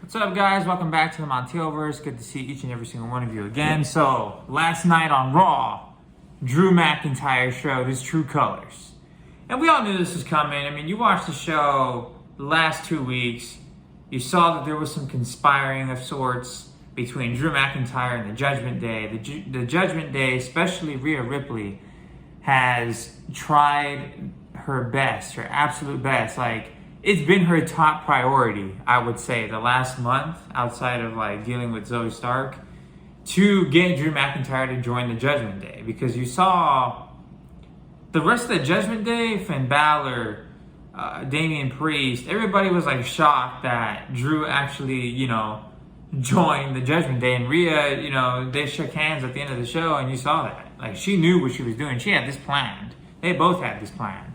What's up, guys? Welcome back to the Montielverse. Good to see each and every single one of you again. So, last night on Raw, Drew McIntyre showed his true colors. And we all knew this was coming. I mean, you watched the show the last 2 weeks. You saw that there was some conspiring of sorts between Drew McIntyre and the Judgment Day. The Judgment Day, especially Rhea Ripley, has tried her best, her absolute best. Like, it's been her top priority, I would say, the last month, outside of like dealing with Zoe Stark, to get Drew McIntyre to join the Judgment Day. Because you saw the rest of the Judgment Day, Finn Balor, Damian Priest, everybody was like shocked that Drew actually, joined the Judgment Day. And Rhea, they shook hands at the end of the show, and you saw that. Like, she knew what she was doing. She had this planned. They both had this planned.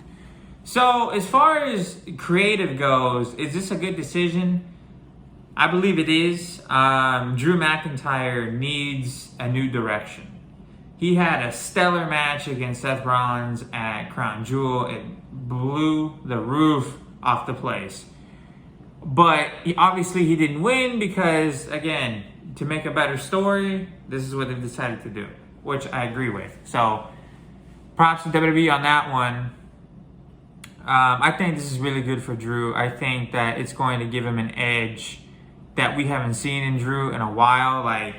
So, as far as creative goes, is this a good decision? I believe it is. Drew McIntyre needs a new direction. He had a stellar match against Seth Rollins at Crown Jewel. It blew the roof off the place. But obviously he didn't win because, again, to make a better story, this is what they decided to do, which I agree with. So, props to WWE on that one. I think this is really good for Drew. I think that it's going to give him an edge that we haven't seen in Drew in a while. Like,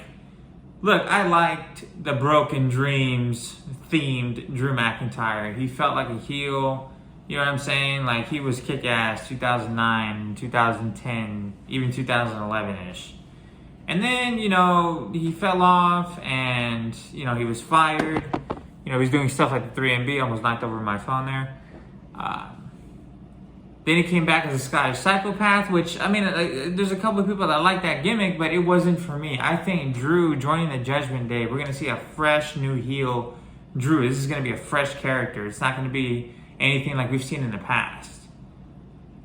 look, I liked the Broken Dreams themed Drew McIntyre. He felt like a heel. You know what I'm saying? Like, he was kick-ass 2009, 2010, even 2011-ish. And then, he fell off and, he was fired. He was doing stuff like the 3MB, almost knocked over my phone there. Then he came back as a Scottish psychopath, which, there's a couple of people that like that gimmick, but it wasn't for me. I think Drew joining the Judgment Day, we're going to see a fresh new heel Drew. This is going to be a fresh character. It's not going to be anything like we've seen in the past.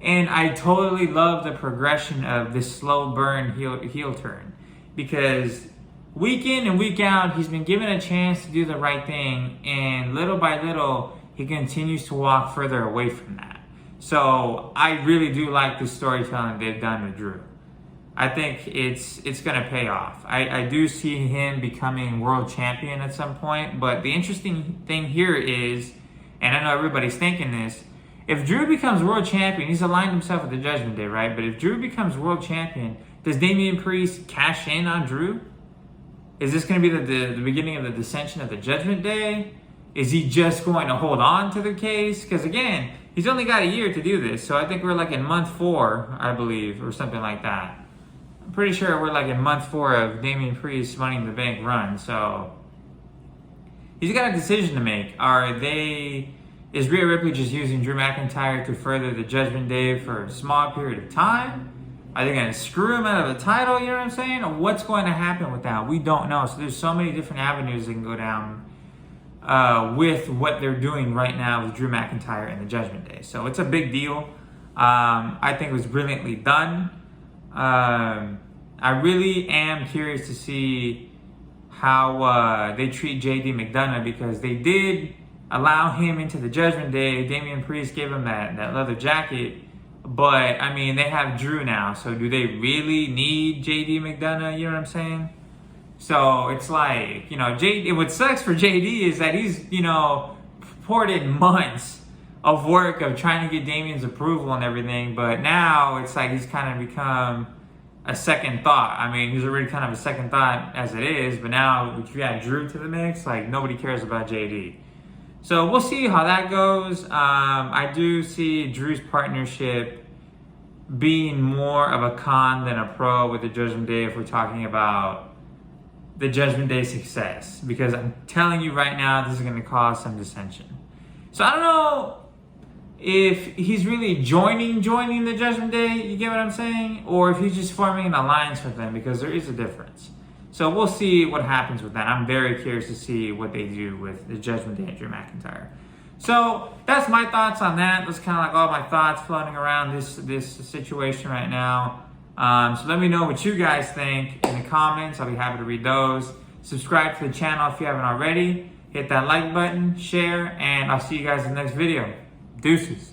And I totally love the progression of this slow burn heel turn, because week in and week out, he's been given a chance to do the right thing, and little by little, he continues to walk further away from that. So I really do like the storytelling they've done with Drew. I think it's going to pay off. I do see him becoming world champion at some point, but the interesting thing here is, and I know everybody's thinking this, if Drew becomes world champion, he's aligned himself with the Judgment Day, right? But if Drew becomes world champion, does Damian Priest cash in on Drew? Is this going to be the beginning of the dissension of the Judgment Day? Is he just going to hold on to the case? Because again, he's only got a year to do this. So I think we're like in month 4, I believe, or something like that. I'm pretty sure we're like in month 4 of Damian Priest's Money in the Bank run. So he's got a decision to make. Is Rhea Ripley just using Drew McIntyre to further the Judgment Day for a small period of time? Are they going to screw him out of the title? You know what I'm saying? Or what's going to happen with that? We don't know. So there's so many different avenues that can go down with what they're doing right now with Drew McIntyre and the Judgment Day. So it's a big deal. I think it was brilliantly done. I really am curious to see how they treat JD McDonough, because they did allow him into the Judgment Day. Damian Priest gave him that leather jacket. But, they have Drew now. So do they really need JD McDonough? You know what I'm saying? So it's like, what sucks for JD is that he's, poured in months of work of trying to get Damian's approval and everything. But now it's like he's kind of become a second thought. He's already kind of a second thought as it is. But now if you add Drew to the mix, like, nobody cares about JD. So we'll see how that goes. I do see Drew's partnership being more of a con than a pro with the Judgment Day if we're talking about the Judgment Day success, because I'm telling you right now, this is going to cause some dissension. So I don't know if he's really joining the Judgment Day, you get what I'm saying? Or if he's just forming an alliance with them, because there is a difference. So we'll see what happens with that. I'm very curious to see what they do with the Judgment Day and Drew McIntyre. So that's my thoughts on that. That's kind of like all my thoughts floating around this situation right now. So let me know what you guys think in the comments. I'll be happy to read those. Subscribe to the channel if you haven't already. Hit that like button, share, and I'll see you guys in the next video. Deuces.